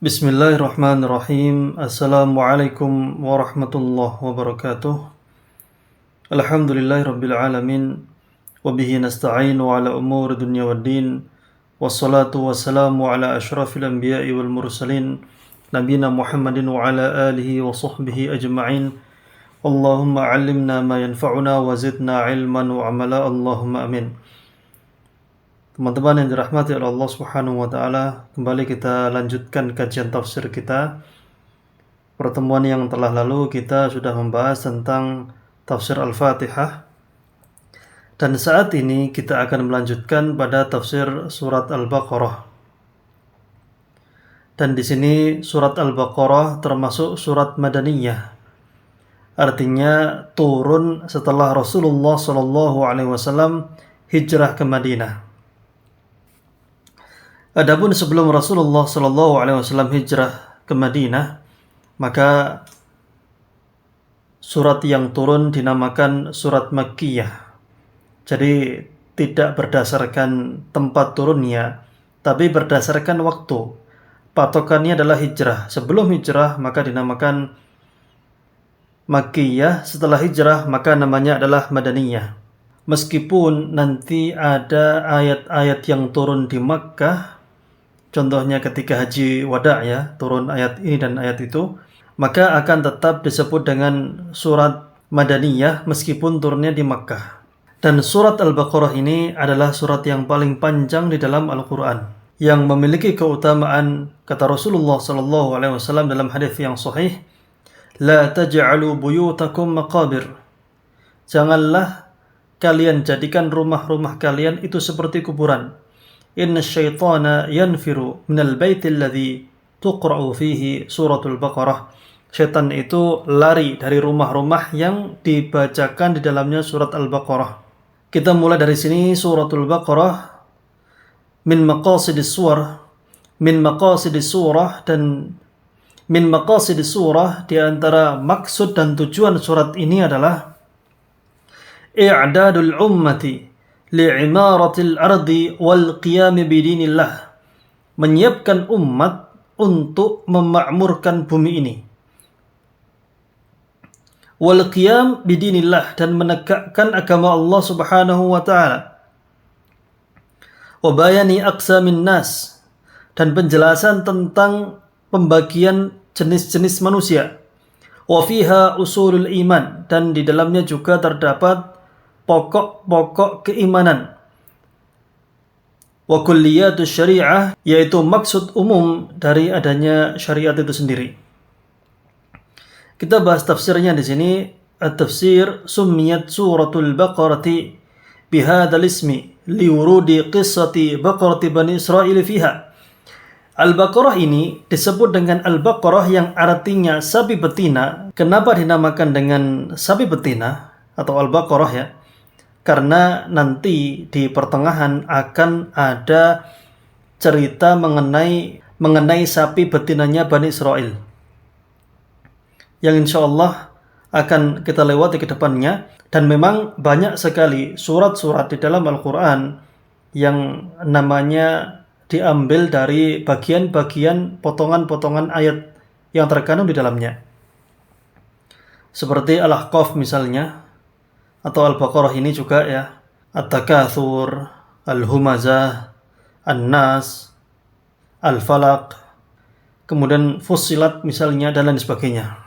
Bismillahirrahmanirrahim. Assalamualaikum warahmatullahi wabarakatuh. Alhamdulillahirabbil alamin. Wabihi nasta'inu ala umuri dunya waddin. Wassalatu wassalamu ala asyrafil anbiya'i wal mursalin. Nabiyina Muhammadin wa ala alihi wa sahbihi ajma'in. Allahumma 'allimna ma yanfa'una wa zidna 'ilman wa 'amala. Allahumma amin. Teman-teman yang dirahmati oleh Allah Subhanahu wa taala, kembali kita lanjutkan kajian tafsir kita. Pertemuan yang telah lalu kita sudah membahas tentang tafsir Al-Fatihah. Dan saat ini kita akan melanjutkan pada tafsir surat Al-Baqarah. Dan di sini surat Al-Baqarah termasuk surat Madaniyah. Artinya turun setelah Rasulullah SAW hijrah ke Madinah. Adapun sebelum Rasulullah SAW hijrah ke Madinah, maka surat yang turun dinamakan surat Makkiyah. Jadi tidak berdasarkan tempat turunnya, tapi berdasarkan waktu. Patokannya adalah hijrah. Sebelum hijrah maka dinamakan Makkiyah, setelah hijrah maka namanya adalah Madaniyah. Meskipun nanti ada ayat-ayat yang turun di Makkah, contohnya ketika haji wada ya, turun ayat ini dan ayat itu, maka akan tetap disebut dengan surat Madaniyah meskipun turunnya di Makkah. Dan surat Al-Baqarah ini adalah surat yang paling panjang di dalam Al-Quran, yang memiliki keutamaan, kata Rasulullah SAW dalam hadis yang sahih, La taj'alu buyutakum maqabir. Janganlah kalian jadikan rumah-rumah kalian itu seperti kuburan. Inna syaitana yanfiru minal baitil ladzi tuqra'u fihi suratul Baqarah. Syaitan itu lari dari rumah-rumah yang dibacakan di dalamnya surat Al-Baqarah. Kita mulai dari sini suratul Baqarah. Min maqasidis surah, dan min maqasidis surah, di antara maksud dan tujuan surat ini adalah i'dadul ummati li'imaratil ardi wal qiyam bidinillah, menyiapkan umat untuk memakmurkan bumi ini, wal qiyam bidinillah, dan menegakkan agama Allah Subhanahu wa taala, wa bayani aqsamin nas, dan penjelasan tentang pembagian jenis-jenis manusia, wa fiha usulul iman, dan di dalamnya juga terdapat pokok-pokok keimanan, wa kulliyatus syariah, yaitu maksud umum dari adanya syariat itu sendiri. Kita bahas tafsirnya di sini. At-tafsir summiyat suratul Baqarati bihadzal ismi liwurudi qissati Baqarati Bani Israil fiha. Al-Baqarah ini disebut dengan Al-Baqarah yang artinya sapi betina. Kenapa dinamakan dengan sapi betina atau Al-Baqarah ya? Karena nanti di pertengahan akan ada cerita mengenai sapi betinanya Bani Israel, yang insya Allah akan kita lewati ke depannya. Dan memang banyak sekali surat-surat di dalam Al-Quran yang namanya diambil dari bagian-bagian potongan-potongan ayat yang terkandung di dalamnya, seperti Al-Ahqaf misalnya, atau Al-Baqarah ini juga ya, At-Takatsur, Al-Humazah, An-Nas, Al-Falaq, kemudian Fussilat misalnya, dan lain sebagainya.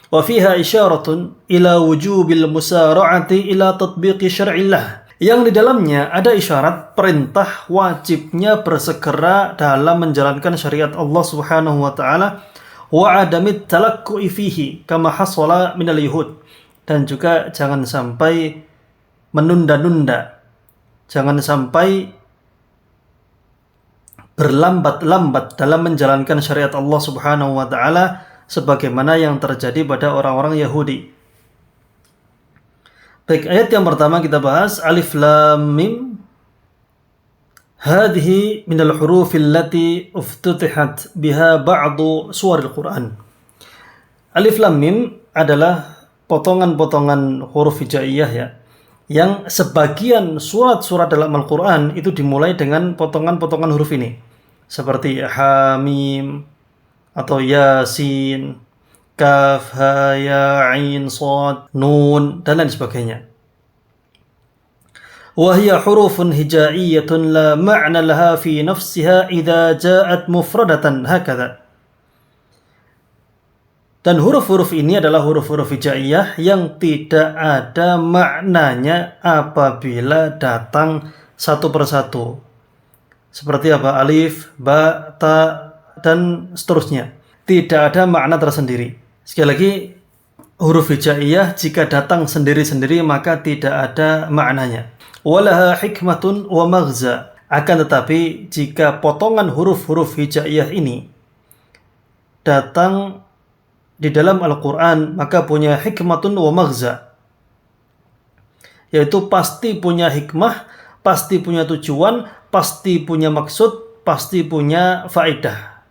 Wa fiha isyaratun ila wujubil musara'ati ila tatbiqi syar'illah, yang di dalamnya ada isyarat perintah wajibnya bersegera dalam menjalankan syariat Allah Subhanahu wa taala, wa adamit talaqqu'i fihi kama hasala minal yahud, dan juga jangan sampai menunda-nunda, jangan sampai berlambat-lambat dalam menjalankan syariat Allah Subhanahu wa taala sebagaimana yang terjadi pada orang-orang Yahudi. Baik, ayat yang pertama kita bahas, Alif Lam Mim. Hadhihi minal hurufil lati uftutihat biha ba'du suwaril Qur'an. Alif Lam Mim adalah potongan-potongan huruf hijaiyah ya, yang sebagian surat-surat dalam Al-Quran itu dimulai dengan potongan-potongan huruf ini, seperti Hamim, atau Yasin, Kaf, Ha, Ya, Ain, Shad, Nun, dan lain sebagainya. وهي حروف هجائية لا معنى لها في نفسها إذا جاءت مفردة هكذا. Dan huruf-huruf ini adalah huruf-huruf hijaiyah yang tidak ada maknanya apabila datang satu persatu. Seperti apa? Alif, ba, ta, dan seterusnya. Tidak ada makna tersendiri. Sekali lagi, huruf hijaiyah jika datang sendiri-sendiri maka tidak ada maknanya. Walaha hikmatun wa maghza. Akan tetapi jika potongan huruf-huruf hijaiyah ini datang di dalam Al-Quran, maka punya hikmatun wa maghza, yaitu pasti punya hikmah, pasti punya tujuan, pasti punya maksud, pasti punya faedah.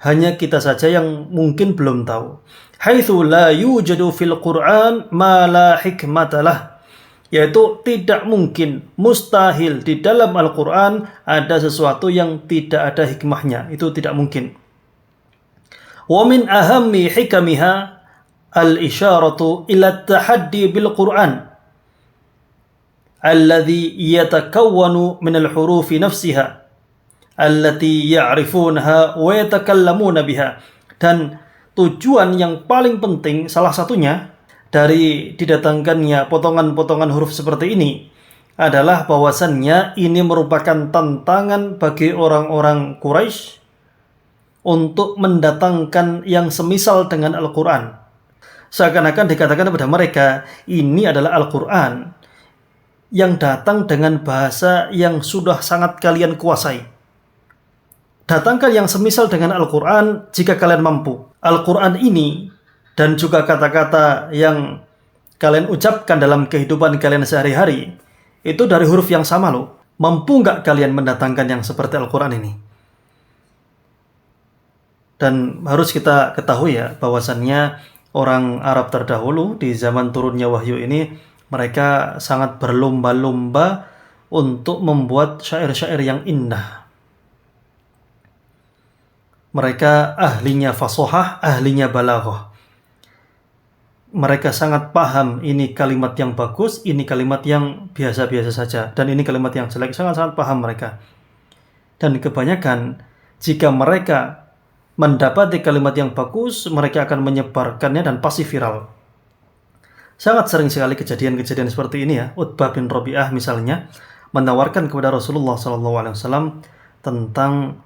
Hanya kita saja yang mungkin belum tahu. Haitsu la yujadu fil Qur'an ma la hikmatalah, yaitu tidak mungkin, mustahil di dalam Al-Quran ada sesuatu yang tidak ada hikmahnya. Itu tidak mungkin. Wa min ahammi hikamiha al-isyaratu ila tahaddi bil Qur'an alladhi yatakawwanu min al-hurufi nafsiha allati ya'rifunaha wa yatakallamuna biha. Dan tujuan yang paling penting, salah satunya dari didatangkannya potongan-potongan huruf seperti ini adalah bahwasannya ini merupakan tantangan bagi orang-orang Quraisy untuk mendatangkan yang semisal dengan Al-Quran. Seakan-akan dikatakan kepada mereka, ini adalah Al-Quran yang datang dengan bahasa yang sudah sangat kalian kuasai. Datangkan yang semisal dengan Al-Quran jika kalian mampu. Al-Quran ini dan juga kata-kata yang kalian ucapkan dalam kehidupan kalian sehari-hari, itu dari huruf yang sama loh. Mampu nggak kalian mendatangkan yang seperti Al-Quran ini? Dan harus kita ketahui ya, bahwasannya orang Arab terdahulu di zaman turunnya wahyu ini, mereka sangat berlomba-lomba untuk membuat syair-syair yang indah. Mereka ahlinya fasahah, ahlinya balaghah. Mereka sangat paham ini kalimat yang bagus, ini kalimat yang biasa-biasa saja, dan ini kalimat yang jelek. Sangat-sangat paham mereka. Dan kebanyakan jika mereka mendapati kalimat yang bagus, mereka akan menyebarkannya dan pasti viral. Sangat sering sekali kejadian-kejadian seperti ini ya. Utbah bin Rabi'ah misalnya menawarkan kepada Rasulullah SAW tentang,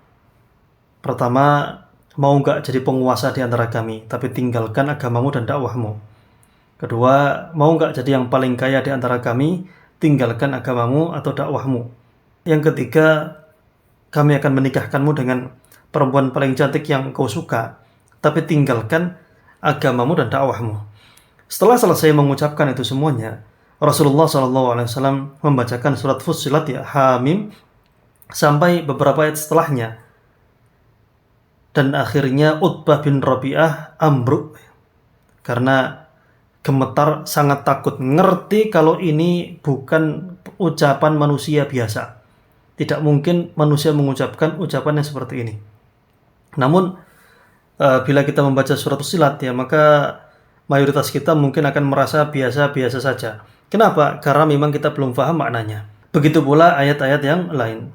pertama, mau nggak jadi penguasa di antara kami, tapi tinggalkan agamamu dan dakwahmu. Kedua, mau nggak jadi yang paling kaya di antara kami, tinggalkan agamamu atau dakwahmu. Yang ketiga, kami akan menikahkanmu dengan perempuan paling cantik yang kau suka, tapi tinggalkan agamamu dan dakwahmu. Setelah selesai mengucapkan itu semuanya, Rasulullah SAW membacakan surat Fussilat ya, Hamim, sampai beberapa ayat setelahnya. Dan akhirnya Utbah bin Rabi'ah ambruk karena gemetar, sangat takut, ngerti kalau ini bukan ucapan manusia biasa. Tidak mungkin manusia mengucapkan ucapan yang seperti ini. Namun bila kita membaca surat Fussilat ya, maka mayoritas kita mungkin akan merasa biasa-biasa saja. Kenapa? Karena memang kita belum paham maknanya. Begitu pula ayat-ayat yang lain.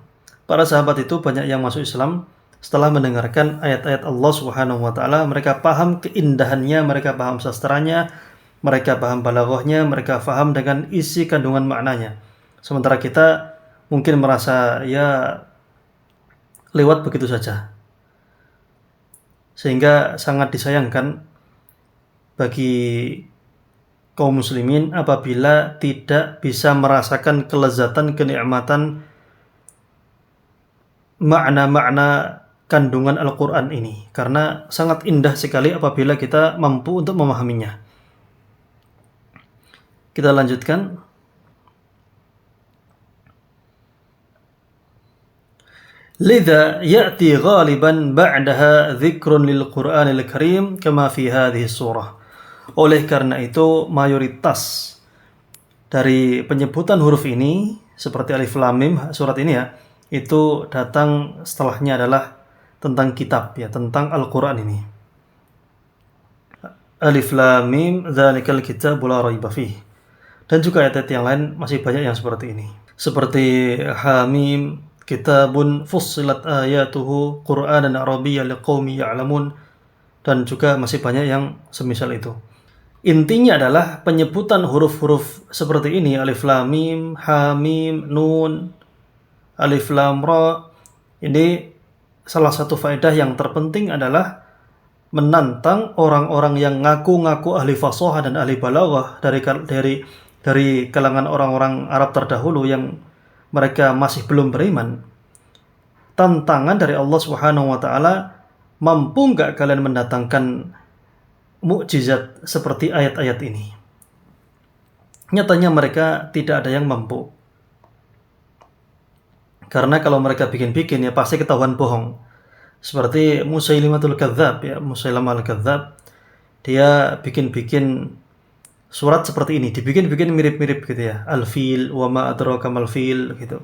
Para sahabat itu banyak yang masuk Islam setelah mendengarkan ayat-ayat Allah Subhanahu wa taala. Mereka paham keindahannya, mereka paham sastranya, mereka paham balaghahnya, mereka paham dengan isi kandungan maknanya. Sementara kita mungkin merasa ya lewat begitu saja. Sehingga sangat disayangkan bagi kaum muslimin apabila tidak bisa merasakan kelezatan, kenikmatan makna-makna kandungan Al-Quran ini. Karena sangat indah sekali apabila kita mampu untuk memahaminya. Kita lanjutkan. Lidha ya'ti ghaliban ba'daha dhikrun lil Qur'anil Karim kama fi hadhihi surah. Oleh karena itu mayoritas dari penyebutan huruf ini seperti Alif Lam Mim surat ini ya, itu datang setelahnya adalah tentang kitab ya, tentang Al-Qur'an ini. Alif Lam Mim dzalikal kitabu la raiba fihi. Dan juga ayat-ayat yang lain masih banyak yang seperti ini. Seperti Hamim kitabun fussilat ayatuhu Qur'anan Arabiyyan liqaumi ya'lamun, dan juga masih banyak yang semisal itu. Intinya adalah penyebutan huruf-huruf seperti ini, Alif Lam Mim, Ha Mim, Nun, Alif Lam Ra. Ini salah satu faedah yang terpenting adalah menantang orang-orang yang ngaku-ngaku ahli fasahah dan ahli balaghah dari kalangan orang-orang Arab terdahulu yang mereka masih belum beriman. Tantangan dari Allah Subhanahu wa taala, mampu enggak kalian mendatangkan mukjizat seperti ayat-ayat ini? Nyatanya mereka tidak ada yang mampu. Karena kalau mereka bikin-bikin ya pasti ketahuan bohong. Seperti Musailimatul Kadzdzab ya, Musailamah Al-Kadzdzab, dia bikin-bikin surat seperti ini, dibikin-bikin mirip-mirip gitu ya. Al-Fil wa ma adraka mal fil gitu.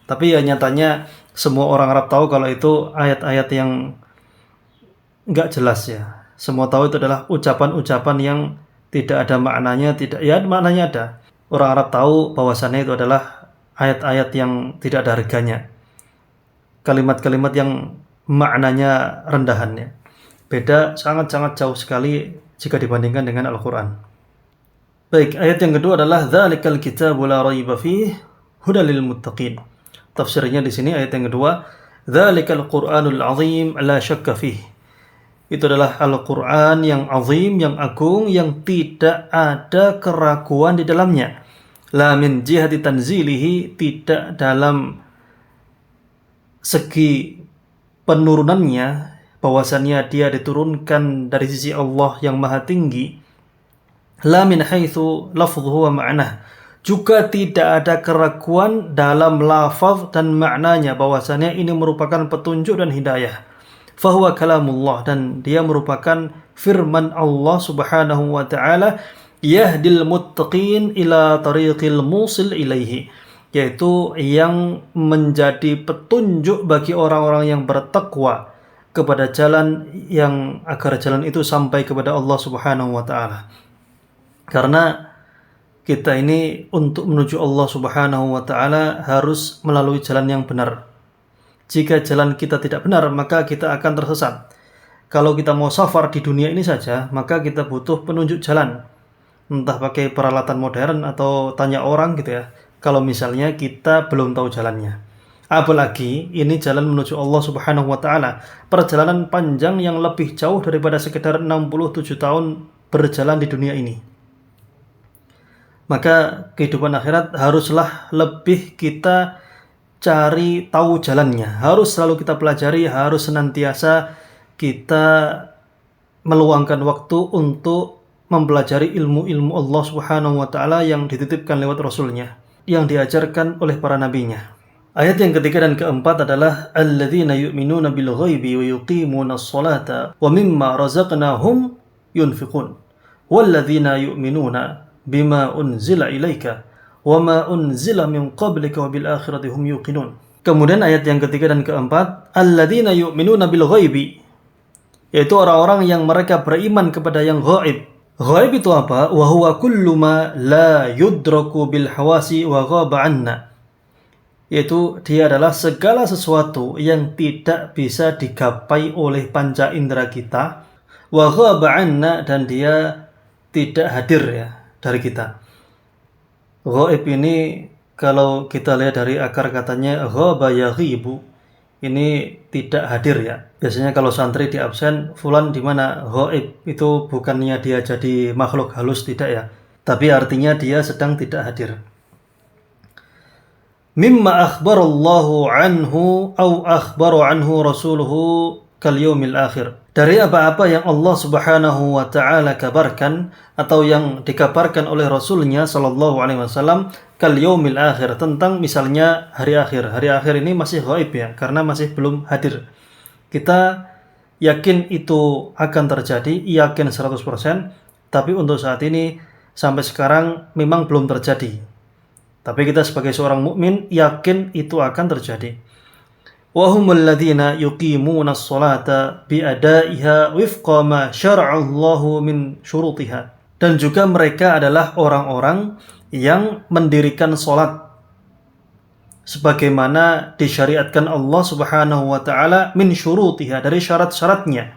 Tapi ya nyatanya semua orang Arab tahu kalau itu ayat-ayat yang enggak jelas ya. Semua tahu itu adalah ucapan-ucapan yang tidak ada maknanya, maknanya ada. Orang Arab tahu bahwasannya itu adalah ayat-ayat yang tidak ada harganya. Kalimat-kalimat yang maknanya rendahannya. Beda sangat-sangat jauh sekali jika dibandingkan dengan Al-Qur'an. Baik, ayat yang kedua adalah dzalikal kitabu la raiba fihi hudal lil muttaqin. Tafsirnya di sini ayat yang kedua, dzalikal Qur'anul azim la syakka fihi. Itu adalah Al-Qur'an yang azim, yang agung, yang tidak ada keraguan di dalamnya. La min jihati tanzilihi, tidak dalam segi penurunannya, bahwasannya dia diturunkan dari sisi Allah yang maha tinggi. La min haitsu lafdhuhu wa ma'nah, juga tidak ada keraguan dalam lafaz dan maknanya, bahwasannya ini merupakan petunjuk dan hidayah. Fahuwa kalamullah, dan dia merupakan firman Allah Subhanahu wa taala, yahdil muttaqin ila tariqil musil ilaihi, yaitu yang menjadi petunjuk bagi orang-orang yang bertakwa kepada jalan yang agar jalan itu sampai kepada Allah Subhanahu wa taala. Karena kita ini untuk menuju Allah Subhanahu wa taala harus melalui jalan yang benar. Jika jalan kita tidak benar, maka kita akan tersesat. Kalau kita mau safar di dunia ini saja, maka kita butuh penunjuk jalan. Entah pakai peralatan modern atau tanya orang gitu ya. Kalau misalnya kita belum tahu jalannya. Apalagi ini jalan menuju Allah Subhanahu wa taala, perjalanan panjang yang lebih jauh daripada sekedar 67 tahun berjalan di dunia ini. Maka kehidupan akhirat haruslah lebih kita cari tahu jalannya. Harus selalu kita pelajari, harus senantiasa kita meluangkan waktu untuk mempelajari ilmu-ilmu Allah Subhanahu wa taala yang dititipkan lewat Rasulnya, yang diajarkan oleh para nabinya. Ayat yang ketiga dan keempat adalah alladzina yu'minuna bil ghaibi wa yuqimunas sholata wa mimma razaqnahum yunfiqun walladzina yu'minuna bima unzila ilaika wa ma unzila min qablika wa bil akhirati hum yuqinun. Kemudian ayat yang ketiga dan keempat, alladzina yu'minuna bil ghaibi, yaitu orang-orang yang mereka beriman kepada yang ghaib. Ghaib itu apa? Wa huwa kullu ma la yudraku bil hawasi wa ghaba anna. Yaitu dia adalah segala sesuatu yang tidak bisa digapai oleh panca indera kita, wa ghaba anna, dan dia tidak hadir ya dari kita. Ghaib ini kalau kita lihat dari akar katanya ghaba yaghibu, ini tidak hadir ya. Biasanya kalau santri di absen, fulan di mana? Ghaib. Itu bukannya dia jadi makhluk halus, tidak ya. Tapi artinya dia sedang tidak hadir. Mimma akhbarallahu anhu au akhbaru anhu rasuluhu kal yaumil akhir. Dari apa-apa yang Allah Subhanahu wa taala kabarkan atau yang dikabarkan oleh Rasulnya sallallahu alaihi wasallam kal yaumil akhir, tentang misalnya hari akhir. Hari akhir ini masih ghaib ya, karena masih belum hadir. Kita yakin itu akan terjadi, yakin 100%, tapi untuk saat ini sampai sekarang memang belum terjadi. Tapi kita sebagai seorang mukmin yakin itu akan terjadi. wa humul ladzina yuqimunas sholata biadaiha wifqa ma syara'allahu min syurutiha. Dan juga mereka adalah orang-orang yang mendirikan salat sebagaimana disyariatkan Allah Subhanahu wa taala min syurutiha, dari syarat-syaratnya,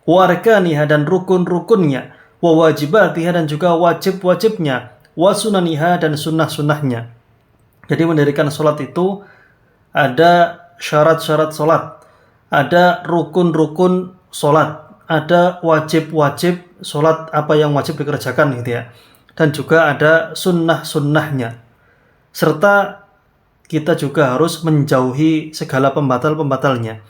wa arkaniha, dan rukun-rukunnya, wa wajibatiha, dan juga wajib-wajibnya, wa sunaniha, dan sunnah-sunnahnya. Jadi mendirikan salat itu ada syarat-syarat salat, ada rukun-rukun salat, ada wajib-wajib salat, apa yang wajib dikerjakan gitu ya. Dan juga ada sunnah-sunnahnya. Serta kita juga harus menjauhi segala pembatal-pembatalnya.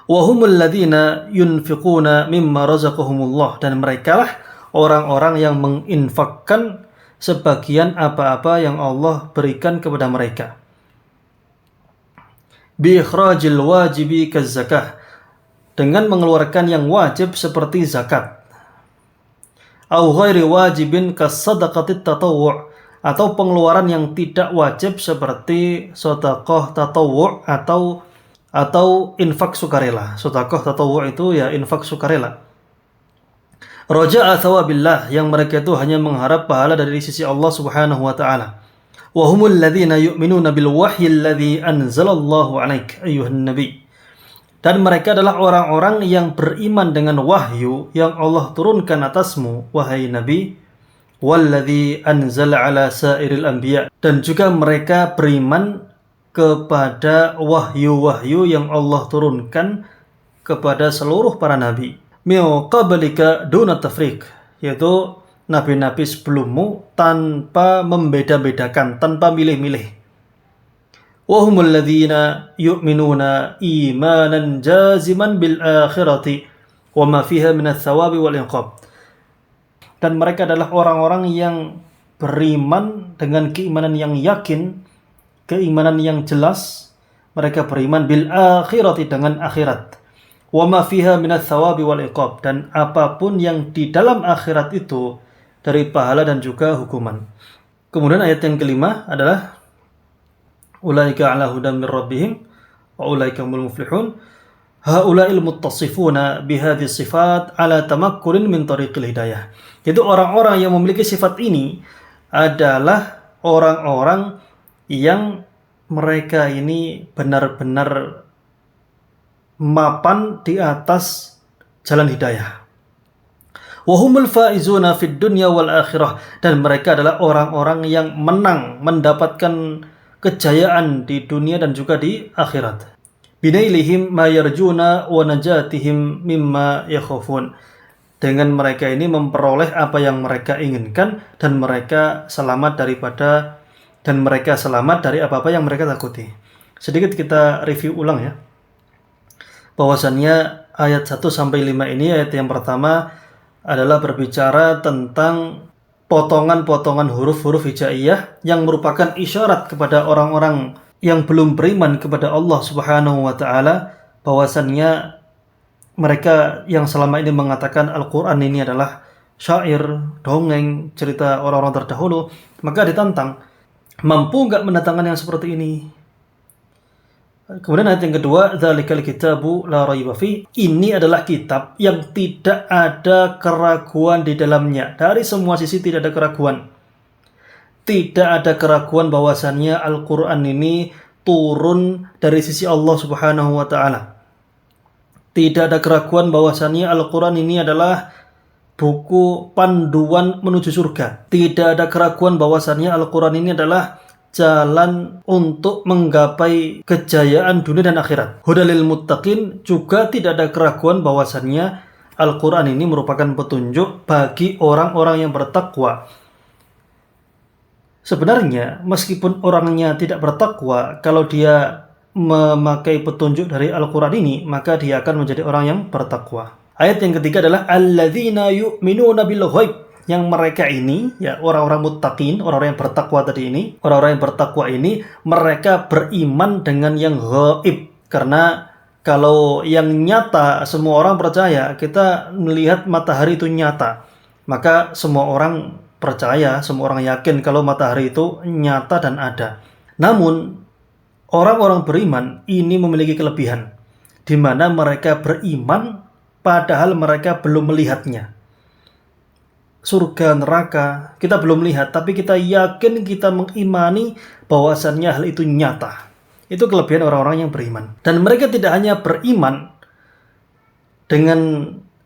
Wa humul ladzina yunfiquna mimma razaqahumullah, dan merekalah orang-orang yang menginfakkan sebagian apa-apa yang Allah berikan kepada mereka. Bi ikhrajil wajibi kaz-zakah, dengan mengeluarkan yang wajib seperti zakat. Au ghairi wajibin kas-sadaqatit tatawwu', atau pengeluaran yang tidak wajib seperti sedekah tatawwu' atau infak sukarela. Sedekah tatawwu' itu ya infak sukarela. Raja'a thawabillah, yang mereka itu hanya mengharap pahala dari sisi Allah Subhanahu wa taala. Wa humul ladzina yu'minuna bil wahyi alladzi anzalallahu 'alaik ayyuhan nabi. Dan mereka adalah orang-orang yang beriman dengan wahyu yang Allah turunkan atasmu, wahai nabi. Walladzi anzala 'ala sairil anbiya, dan juga mereka beriman kepada wahyu-wahyu yang Allah turunkan kepada seluruh para nabi. Min qablika duna tafriq, yaitu nabi-nabi sebelummu tanpa membeda-bedakan, tanpa milih-milih. Wa humul ladzina yu'minuna imanan jaziman bil akhirati wa ma fiha minats thawabi wal iqab. Dan mereka adalah orang-orang yang beriman dengan keimanan yang yakin, keimanan yang jelas. Mereka beriman bil akhirati, dengan akhirat. Wa ma fiha minats thawabi wal iqab, dan apapun yang di dalam akhirat itu dari pahala dan juga hukuman. Kemudian ayat yang kelima adalah ulaika ala hudan mir rabbihim wa ulaika humul muflihun. Haula'il muttasifuna bihadhi sifat ala tamakkurin min tariqil hidayah. Itu orang-orang yang memiliki sifat ini adalah orang-orang yang mereka ini benar-benar mapan di atas jalan hidayah. Wa humul faizuna fid dunya wal akhirah, dan mereka adalah orang-orang yang menang, mendapatkan kejayaan di dunia dan juga di akhirat. Binailihim ma yarjuna wa najatihim mimma yakhafun, dengan mereka ini memperoleh apa yang mereka inginkan, dan mereka selamat dari apa-apa yang mereka takuti. Sedikit kita review ulang ya. Bahwasannya ayat 1 sampai 5 ini, ayat yang pertama adalah berbicara tentang potongan-potongan huruf-huruf hijaiyah yang merupakan isyarat kepada orang-orang yang belum beriman kepada Allah Subhanahu wa taala, bahwasannya mereka yang selama ini mengatakan Al-Qur'an ini adalah syair, dongeng, cerita orang-orang terdahulu, maka ditantang, mampu enggak mendatangkan yang seperti ini? Kemudian ayat yang kedua, dzalikal kitabu la raiba fi, ini adalah kitab yang tidak ada keraguan di dalamnya. Dari semua sisi tidak ada keraguan. Tidak ada keraguan bahwasannya Al-Quran ini turun dari sisi Allah Subhanahu wa ta'ala. Tidak ada keraguan bahwasannya Al-Quran ini adalah buku panduan menuju surga. Tidak ada keraguan bahwasannya Al-Quran ini adalah jalan untuk menggapai kejayaan dunia dan akhirat. Hudalil muttaqin, juga tidak ada keraguan bahwasannya Al-Quran ini merupakan petunjuk bagi orang-orang yang bertakwa. Sebenarnya meskipun orangnya tidak bertakwa, kalau dia memakai petunjuk dari Al-Quran ini, maka dia akan menjadi orang yang bertakwa. Ayat yang ketiga adalah alladzina yu'minuna bil ghaib, yang mereka ini ya orang-orang muttaqin, orang-orang yang bertakwa tadi ini, orang-orang yang bertakwa ini mereka beriman dengan yang ghaib. Karena kalau yang nyata semua orang percaya, kita melihat matahari itu nyata, maka semua orang percaya, semua orang yakin kalau matahari itu nyata dan ada. Namun Orang-orang beriman ini memiliki kelebihan, di mana mereka beriman padahal mereka belum melihatnya. Surga, neraka, kita belum lihat, tapi kita yakin, kita mengimani bahwasannya hal itu nyata. Itu kelebihan orang-orang yang beriman. Dan mereka tidak hanya beriman dengan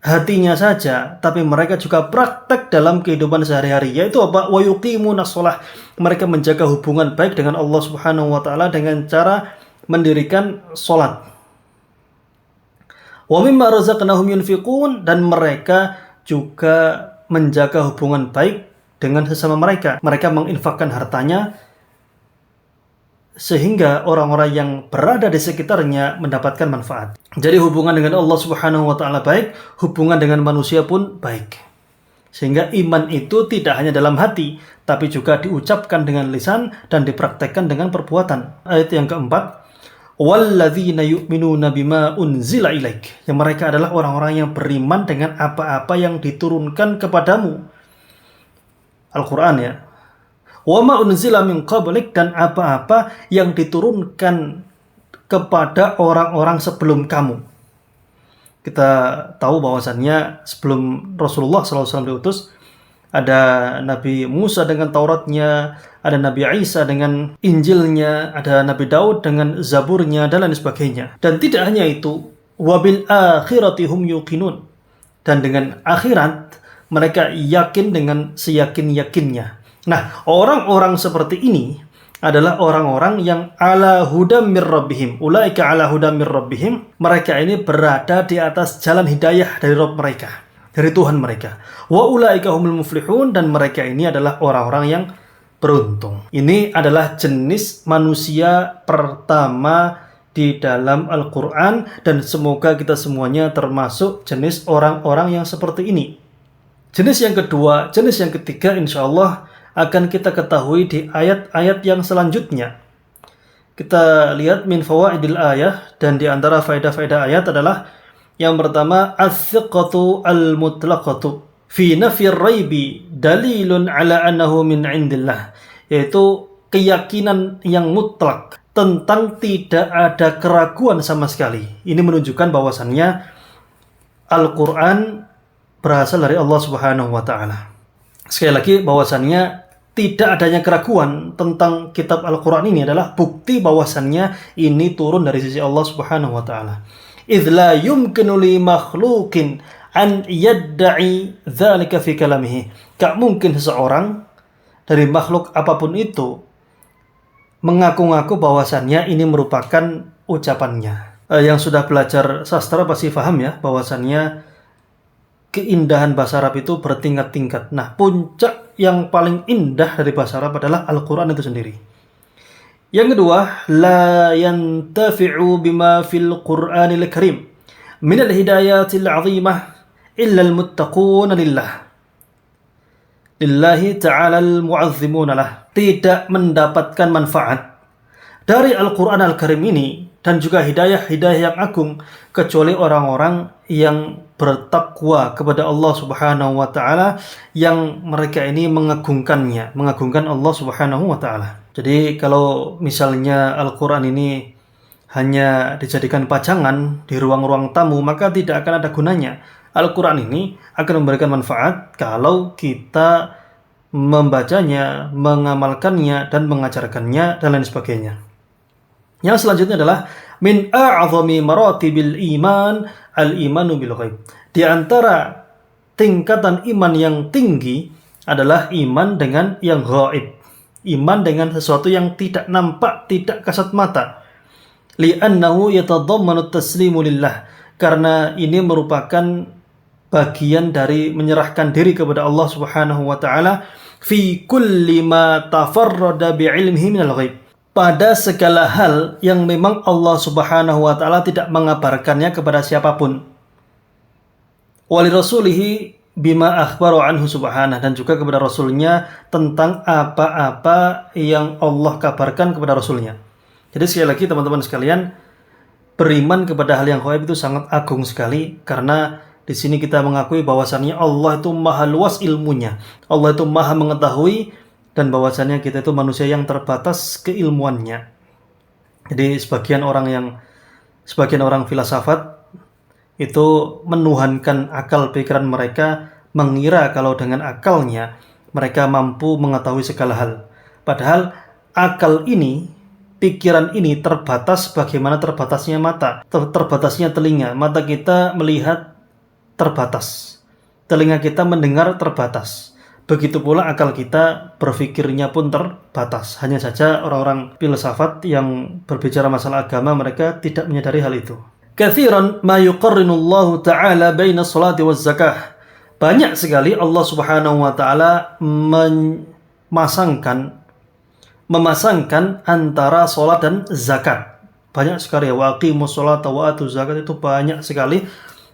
hatinya saja, tapi mereka juga praktek dalam kehidupan sehari-hari, yaitu apa? Wa yuqimunas shalah. Mereka menjaga hubungan baik dengan Allah Subhanahu wa taala dengan cara mendirikan salat. Wa mimma razaqnahum yunfiqun, dan mereka juga menjaga hubungan baik dengan sesama mereka. Mereka menginfakkan hartanya sehingga orang-orang yang berada di sekitarnya mendapatkan manfaat. Jadi hubungan dengan Allah Subhanahu wa taala baik, hubungan dengan manusia pun baik. Sehingga iman itu tidak hanya dalam hati, tapi juga diucapkan dengan lisan dan dipraktekkan dengan perbuatan. Ayat yang keempat, walladzina yu'minuna bima unzila ilaik. Yang mereka adalah orang-orang yang beriman dengan apa-apa yang diturunkan kepadamu. Al-Qur'an ya. Wa ma unzila min qablik, dan apa-apa yang diturunkan kepada orang-orang sebelum kamu. Kita tahu bahwasannya sebelum Rasulullah SAW diutus, ada Nabi Musa dengan Tauratnya, ada Nabi Isa dengan Injilnya, ada Nabi Daud dengan Zaburnya, dan lain sebagainya. Dan tidak hanya itu, wabil akhirati hum yuqinun, dan dengan akhirat mereka yakin dengan seyakin-yakinnya. Nah, orang-orang seperti ini adalah orang-orang yang ala hudam mir rabbihim. Ulaika ala hudam mir rabbihim. Mereka ini berada di atas jalan hidayah dari Rabb mereka, dari Tuhan mereka. Wa ulaika humul muflihun, dan mereka ini adalah orang-orang yang beruntung. Ini adalah jenis manusia pertama di dalam Al-Quran, dan semoga kita semuanya termasuk jenis orang-orang yang seperti ini. Jenis yang kedua, jenis yang ketiga insya Allah akan kita ketahui di ayat-ayat yang selanjutnya. Kita lihat min fawaidil ayah, dan di antara faedah-faedah ayat adalah yang pertama, as-siqatu al-mutlaqatu fi nafir raibi dalilun ala annahu min indillah, yaitu keyakinan yang mutlak tentang tidak ada keraguan sama sekali. Ini menunjukkan bahwasannya Al-Quran berasal dari Allah Subhanahu wa taala. Sekali lagi, bahwasannya tidak adanya keraguan tentang kitab Al-Quran ini adalah bukti bahwasannya ini turun dari sisi Allah Subhanahu wa taala. Idz la yumkinu li makhluqin an yadda'i dzalika fi kalamihi. Gak mungkin seseorang dari makhluk apapun itu mengaku-ngaku bahwasannya ini merupakan ucapannya. Yang sudah belajar sastra pasti paham ya, bahwasannya keindahan bahasa Arab itu bertingkat-tingkat. Nah, puncak yang paling indah dari bahasa Arab adalah Al-Quran itu sendiri. Yang kedua, la yantafi'u bima fil Qur'anil Karim min al-hidayatil 'azimah illa al-muttaquna lillahi ta'ala al-mu'azzimuna lah. Tidak mendapatkan manfaat dari Al-Quran Al-Karim ini dan juga hidayah-hidayah yang agung kecuali orang-orang yang bertakwa kepada Allah Subhanahu wa taala, yang mereka ini mengagungkannya, mengagungkan Allah Subhanahu wa taala. Jadi kalau misalnya Al-Qur'an ini hanya dijadikan pajangan di ruang-ruang tamu, maka tidak akan ada gunanya. Al-Qur'an ini akan memberikan manfaat kalau kita membacanya, mengamalkannya, dan mengajarkannya, dan lain sebagainya. Yang selanjutnya adalah min a'zami maratibil iman al-imanu bil ghaib. Di antara tingkatan iman yang tinggi adalah iman dengan yang ghaib. Iman dengan sesuatu yang tidak nampak, tidak kasat mata. Li'annahu yatadammanu taslimu lillah. Karena ini merupakan bagian dari menyerahkan diri kepada Allah Subhanahu wa taala fi kulli ma tafarrada bi'ilmihi minal ghaib. Pada segala hal yang memang Allah Subhanahu wa taala tidak mengabarkannya kepada siapapun. Wali rasulihi bima akhbaru anhu subhanahu, dan juga kepada rasulnya tentang apa-apa yang Allah kabarkan kepada rasulnya. Jadi sekali lagi teman-teman sekalian, beriman kepada hal yang ghaib itu sangat agung sekali, karena di sini kita mengakui bahwasannya Allah itu maha luas ilmunya. Allah itu maha mengetahui, dan bahwasannya kita itu manusia yang terbatas keilmuannya. Jadi sebagian orang filsafat itu menuhankan akal pikiran mereka, mengira kalau dengan akalnya mereka mampu mengetahui segala hal. Padahal akal ini, pikiran ini terbatas bagaimana terbatasnya mata, terbatasnya telinga. Mata kita melihat terbatas, telinga kita mendengar terbatas. Begitu pula akal kita berpikirnya pun terbatas. Hanya saja orang-orang filsafat yang berbicara masalah agama, mereka tidak menyadari hal itu. Katsiran ma yuqarrinullahu ta'ala baina salati waz zakah. Banyak sekali Allah Subhanahu wa taala memasangkan antara salat dan zakat. Banyak sekali ya, wa aqimus sholata wa atuz zakat, itu banyak sekali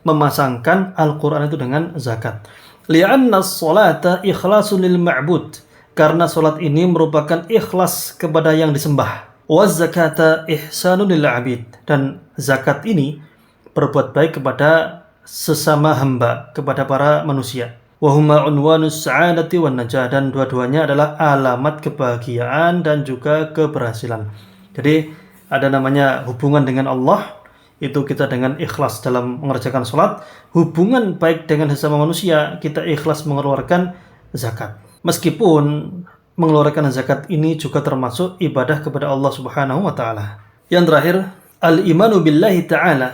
memasangkan Al-Qur'an itu dengan zakat. Li'anna as-salata ikhlasun lil ma'bud. Karena salat ini merupakan ikhlas kepada yang disembah. Wa zakata ihsanun lil 'abid. Dan zakat ini berbuat baik kepada sesama hamba, kepada para manusia. Wa huma unwanus sa'adati wan najah. Dan dua-duanya adalah alamat kebahagiaan dan juga keberhasilan. Jadi ada namanya hubungan dengan Allah, itu kita dengan ikhlas dalam mengerjakan sholat. Hubungan baik dengan sesama manusia, kita ikhlas mengeluarkan zakat. Meskipun mengeluarkan zakat ini juga termasuk ibadah kepada Allah Subhanahu wa taala. Yang terakhir, al-imanu billahi ta'ala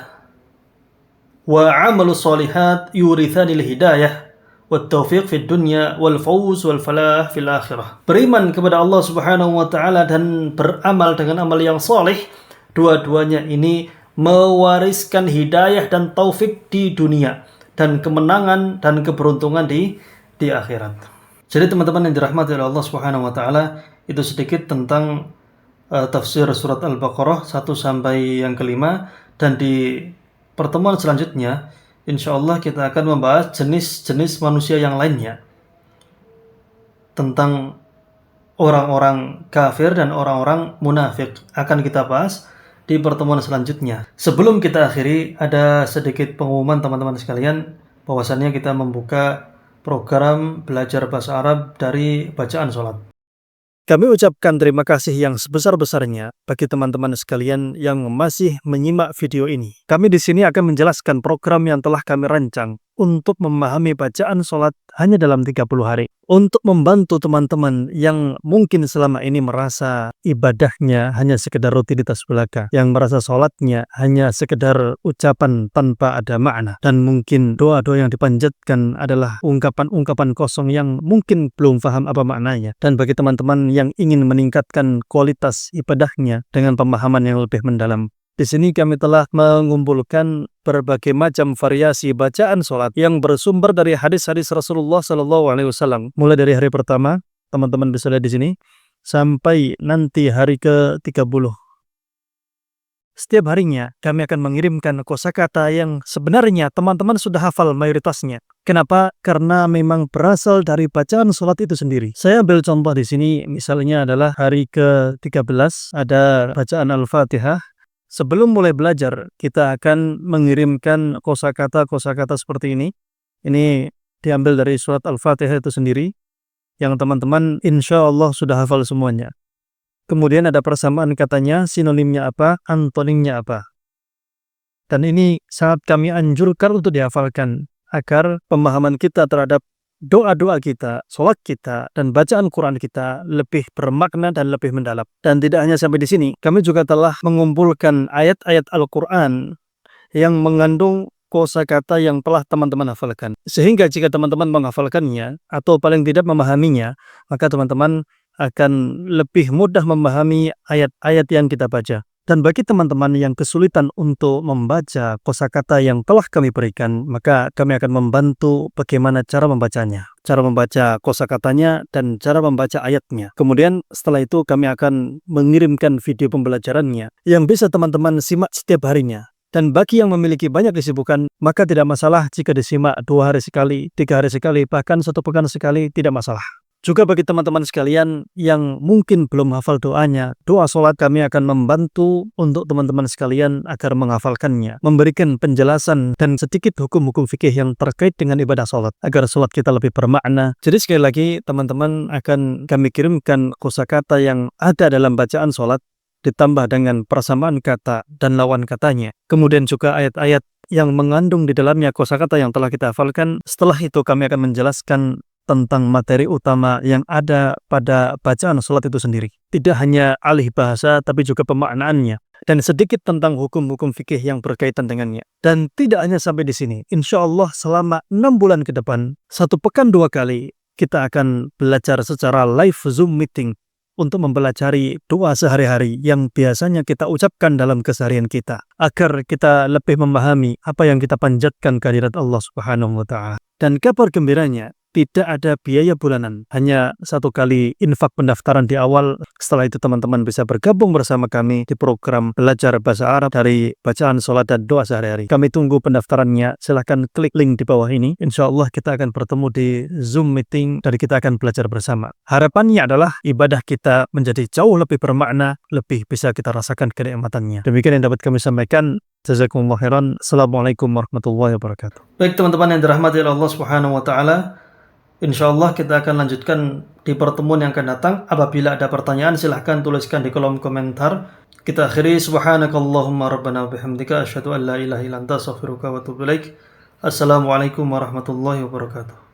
wa 'amalu shalihat yurithanil hidayah wat taufiq fid dunya wal fawz wal falah fil akhirah. Beriman kepada Allah Subhanahu wa taala dan beramal dengan amal yang saleh, dua-duanya ini mewariskan hidayah dan taufik di dunia dan kemenangan dan keberuntungan di akhirat. Jadi teman-teman yang dirahmati oleh Allah Subhanahu wa taala, itu sedikit tentang tafsir surat Al-Baqarah 1 sampai yang kelima, dan di pertemuan selanjutnya insyaallah kita akan membahas jenis-jenis manusia yang lainnya, tentang orang-orang kafir dan orang-orang munafik akan kita bahas di pertemuan selanjutnya. Sebelum kita akhiri, ada sedikit pengumuman teman-teman sekalian, bahwasannya kita membuka program belajar bahasa Arab dari bacaan sholat. Kami ucapkan terima kasih yang sebesar-besarnya bagi teman-teman sekalian yang masih menyimak video ini. Kami di sini akan menjelaskan program yang telah kami rancang untuk memahami bacaan sholat hanya dalam 30 hari. Untuk membantu teman-teman yang mungkin selama ini merasa ibadahnya hanya sekedar rutinitas belaka, yang merasa sholatnya hanya sekedar ucapan tanpa ada makna, dan mungkin doa-doa yang dipanjatkan adalah ungkapan-ungkapan kosong yang mungkin belum paham apa maknanya. Dan bagi teman-teman yang ingin meningkatkan kualitas ibadahnya dengan pemahaman yang lebih mendalam, di sini kami telah mengumpulkan berbagai macam variasi bacaan sholat yang bersumber dari hadis-hadis Rasulullah SAW. Mulai dari hari pertama, teman-teman bisa lihat di sini, sampai nanti hari ke-30. Setiap harinya kami akan mengirimkan kosakata yang sebenarnya teman-teman sudah hafal mayoritasnya. Kenapa? Karena memang berasal dari bacaan sholat itu sendiri. Saya ambil contoh di sini, misalnya adalah hari ke-13 ada bacaan Al-Fatihah. Sebelum mulai belajar, kita akan mengirimkan kosakata-kosakata seperti ini. Ini diambil dari surat Al-Fatihah itu sendiri, yang teman-teman insya Allah sudah hafal semuanya. Kemudian ada persamaan katanya, sinonimnya apa, antonimnya apa. Dan ini sangat kami anjurkan untuk dihafalkan, agar pemahaman kita terhadap doa-doa kita, sholat kita, dan bacaan Quran kita lebih bermakna dan lebih mendalam. Dan tidak hanya sampai di sini, kami juga telah mengumpulkan ayat-ayat Al-Quran yang mengandung kosakata yang telah teman-teman hafalkan. Sehingga jika teman-teman menghafalkannya, atau paling tidak memahaminya, maka teman-teman akan lebih mudah memahami ayat-ayat yang kita baca. Dan bagi teman-teman yang kesulitan untuk membaca kosakata yang telah kami berikan, maka kami akan membantu bagaimana cara membacanya, cara membaca kosakatanya, dan cara membaca ayatnya. Kemudian setelah itu kami akan mengirimkan video pembelajarannya yang bisa teman-teman simak setiap harinya. Dan bagi yang memiliki banyak kesibukan, maka tidak masalah jika disimak 2 hari sekali, 3 hari sekali, bahkan 1 pekan sekali, tidak masalah. Juga bagi teman-teman sekalian yang mungkin belum hafal doanya, doa sholat kami akan membantu untuk teman-teman sekalian agar menghafalkannya, memberikan penjelasan dan sedikit hukum-hukum fikih yang terkait dengan ibadah sholat, agar sholat kita lebih bermakna. Jadi sekali lagi teman-teman akan kami kirimkan kosakata yang ada dalam bacaan sholat ditambah dengan persamaan kata dan lawan katanya. Kemudian juga ayat-ayat yang mengandung di dalamnya kosakata yang telah kita hafalkan. Setelah itu kami akan menjelaskan tentang materi utama yang ada pada bacaan sholat itu sendiri. Tidak hanya alih bahasa, tapi juga pemaknaannya. Dan sedikit tentang hukum-hukum fikih yang berkaitan dengannya. Dan tidak hanya sampai di sini. Insya Allah selama 6 bulan ke depan, 1 pekan 2 kali, kita akan belajar secara live Zoom meeting untuk mempelajari doa sehari-hari yang biasanya kita ucapkan dalam keseharian kita, agar kita lebih memahami apa yang kita panjatkan kehadirat Allah Subhanahu wa Ta'ala. Dan kabar gembiranya, tidak ada biaya bulanan, hanya 1 kali infak pendaftaran di awal. Setelah itu teman-teman bisa bergabung bersama kami di program belajar bahasa Arab dari bacaan sholat dan doa sehari-hari. Kami tunggu pendaftarannya, silahkan klik link di bawah ini. Insya Allah kita akan bertemu di Zoom meeting dan kita akan belajar bersama. Harapannya adalah ibadah kita menjadi jauh lebih bermakna, lebih bisa kita rasakan kenikmatannya. Demikian yang dapat kami sampaikan. Jazakumullah khairan. Assalamualaikum warahmatullahi wabarakatuh. Baik teman-teman yang dirahmati oleh Allah Subhanahu wa Ta'ala, InsyaAllah kita akan lanjutkan di pertemuan yang akan datang. Apabila ada pertanyaan silahkan tuliskan di kolom komentar. Kita akhiri subhanakallahumma rabbana bihamdika asyhadu an la ilaha illa anta astaghfiruka wa atubu ilaik. Assalamualaikum warahmatullahi wabarakatuh.